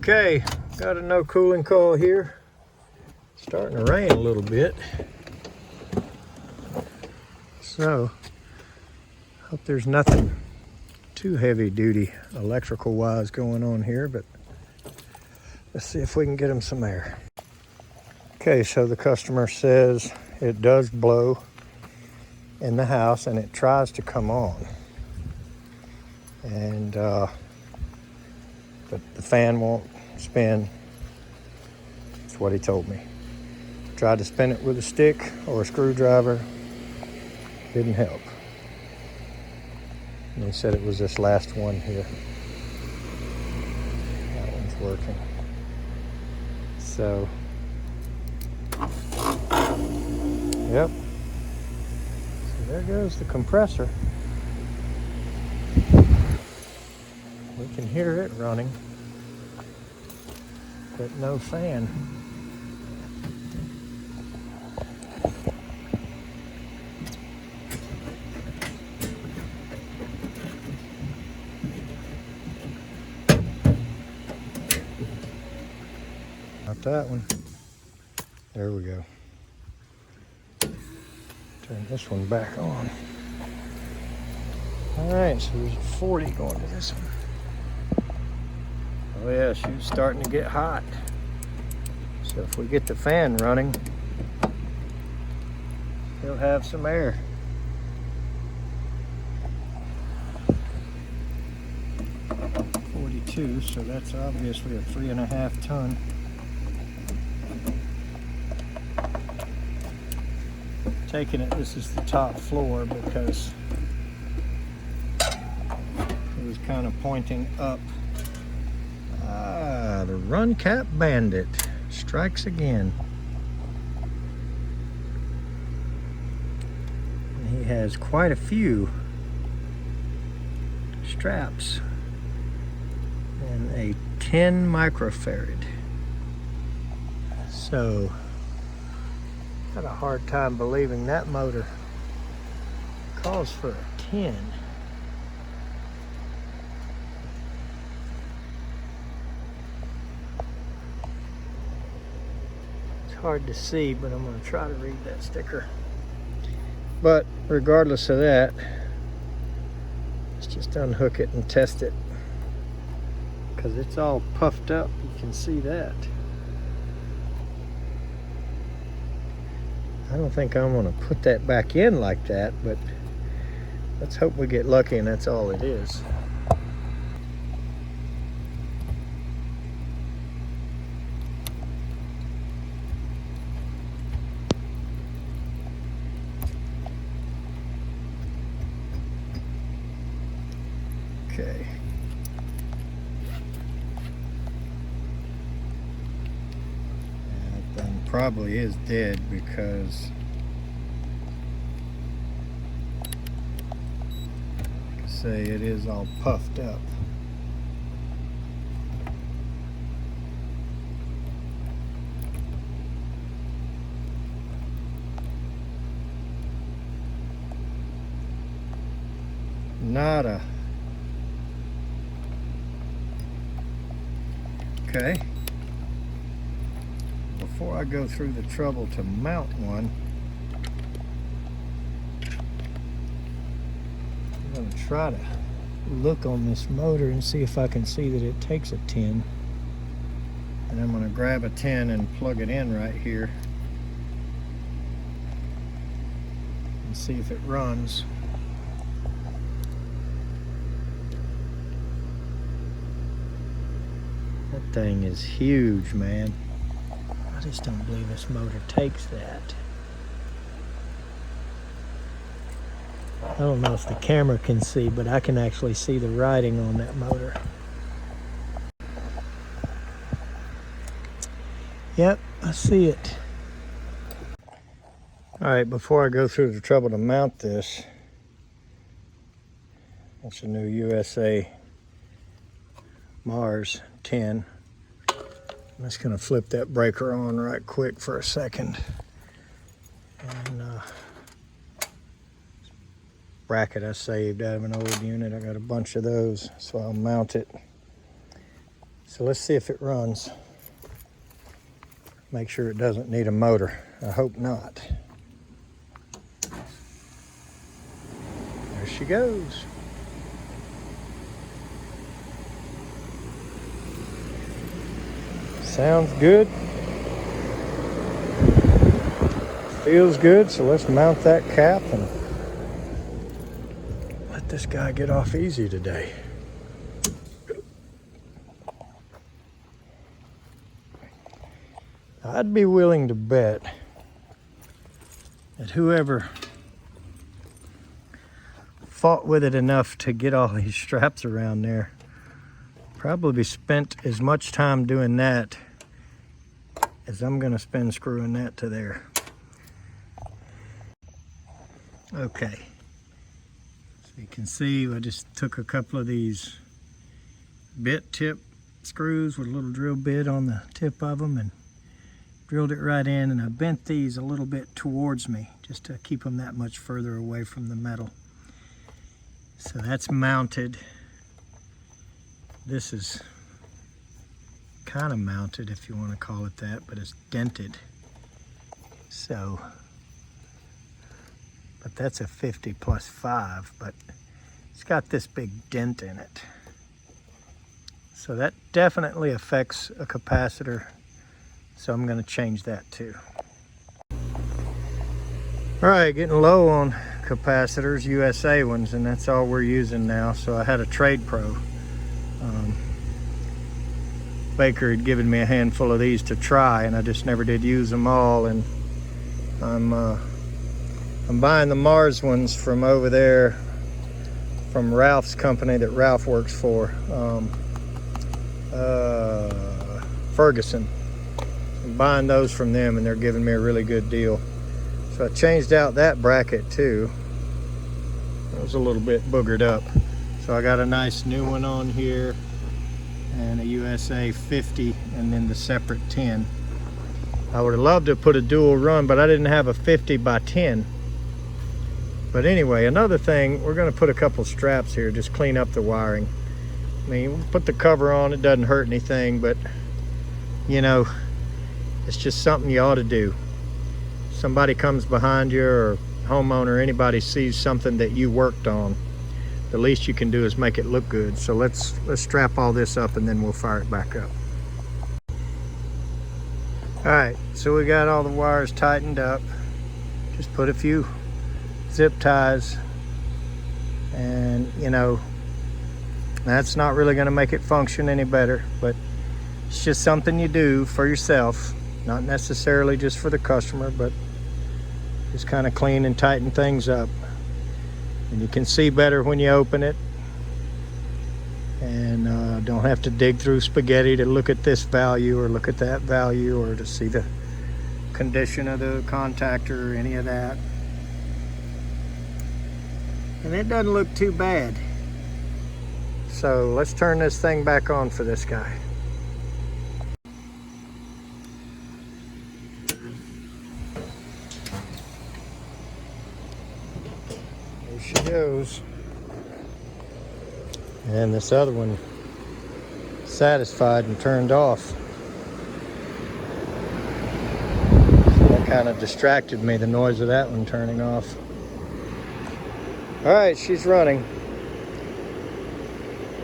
Okay, got a no cooling call here. Starting to rain a little bit. So, hope there's nothing too heavy duty electrical wise going on here, but let's see if we can get them some air. Okay, so the customer says it does blow in the house and it tries to come on. And but the fan won't spin. That's what he told me. Tried to spin it with a stick or a screwdriver. Didn't help. And he said it was this last one here. That one's working. So, yep. So there goes the compressor. We can hear it running, but no fan. Not that one. There we go. Turn this one back on. All right, so there's a 40 going to this one. Oh yeah, she's starting to get hot. So if we get the fan running, he'll have some air. .42, so that's obviously a 3.5 ton. Taking it, this is the top floor because it was kind of pointing up. The run cap Bandit strikes again. And he has quite a few straps and a 10 microfarad. So, had a hard time believing that motor calls for a 10. Hard to see, but I'm going to try to read that sticker. But regardless of that, let's just unhook it and test it, because it's all puffed up. You can see that. I don't think I'm going to put that back in like that, but let's hope we get lucky and that's all it is. Okay. That thing probably is dead because, like I say, it is all puffed up. Nada. Okay, before I go through the trouble to mount one, I'm going to try to look on this motor and see if I can see that it takes a 10. And I'm going to grab a 10 and plug it in right here and see if it runs. That thing is huge, man. I just don't believe this motor takes that. I don't know if the camera can see, but I can actually see the writing on that motor. Yep, I see it. All right, before I go through the trouble to mount this, that's a new USA Mars 10. I'm just going to flip that breaker on right quick for a second. And bracket I saved out of an old unit. I got a bunch of those, so I'll mount it. So let's see if it runs. Make sure it doesn't need a motor. I hope not. There she goes. Sounds good. Feels good, so let's mount that cap and let this guy get off easy today. I'd be willing to bet that whoever fought with it enough to get all these straps around there probably spent as much time doing that as I'm gonna spend screwing that to there. Okay, so you can see I just took a couple of these bit tip screws with a little drill bit on the tip of them and drilled it right in, and I bent these a little bit towards me just to keep them that much further away from the metal. So that's mounted. This is kind of mounted, if you want to call it that, but it's dented. So, but that's a 50 plus 5, but it's got this big dent in it. So that definitely affects a capacitor. So I'm going to change that too. All right, getting low on capacitors, USA ones, and that's all we're using now. So I had a Trade Pro. Baker had given me a handful of these to try, and I just never did use them all. And I'm buying the Mars ones from over there, from Ralph's company that Ralph works for, Ferguson. I'm buying those from them, and they're giving me a really good deal. So I changed out that bracket too. It was a little bit boogered up. So I got a nice new one on here, and a USA 50, and then the separate 10. I would have loved to put a dual run, but I didn't have a 50 by 10. But anyway, another thing, we're going to put a couple straps here, just clean up the wiring. I mean, we'll put the cover on, it doesn't hurt anything, but you know, it's just something you ought to do. Somebody comes behind you, or homeowner, anybody sees something that you worked on, the least you can do is make it look good. So let's strap all this up, and then we'll fire it back up. All right, so we got all the wires tightened up. Just put a few zip ties, and you know, that's not really going to make it function any better, but it's just something you do for yourself, not necessarily just for the customer, but just kind of clean and tighten things up. And you can see better when you open it, and don't have to dig through spaghetti to look at this value or look at that value, or to see the condition of the contactor or any of that. And it doesn't look too bad. So let's turn this thing back on for this guy. There she goes. And this other one satisfied and turned off. So that kind of distracted me, the noise of that one turning off. All right, she's running.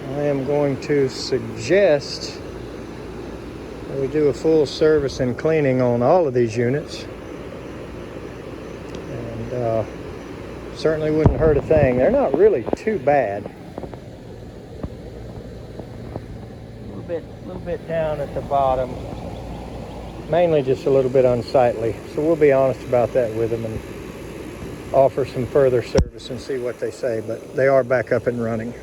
I am going to suggest that we do a full service and cleaning on all of these units. And certainly wouldn't hurt a thing. They're not really too bad. A little bit down at the bottom. Mainly just a little bit unsightly. So we'll be honest about that with them and offer some further service and see what they say. But they are back up and running.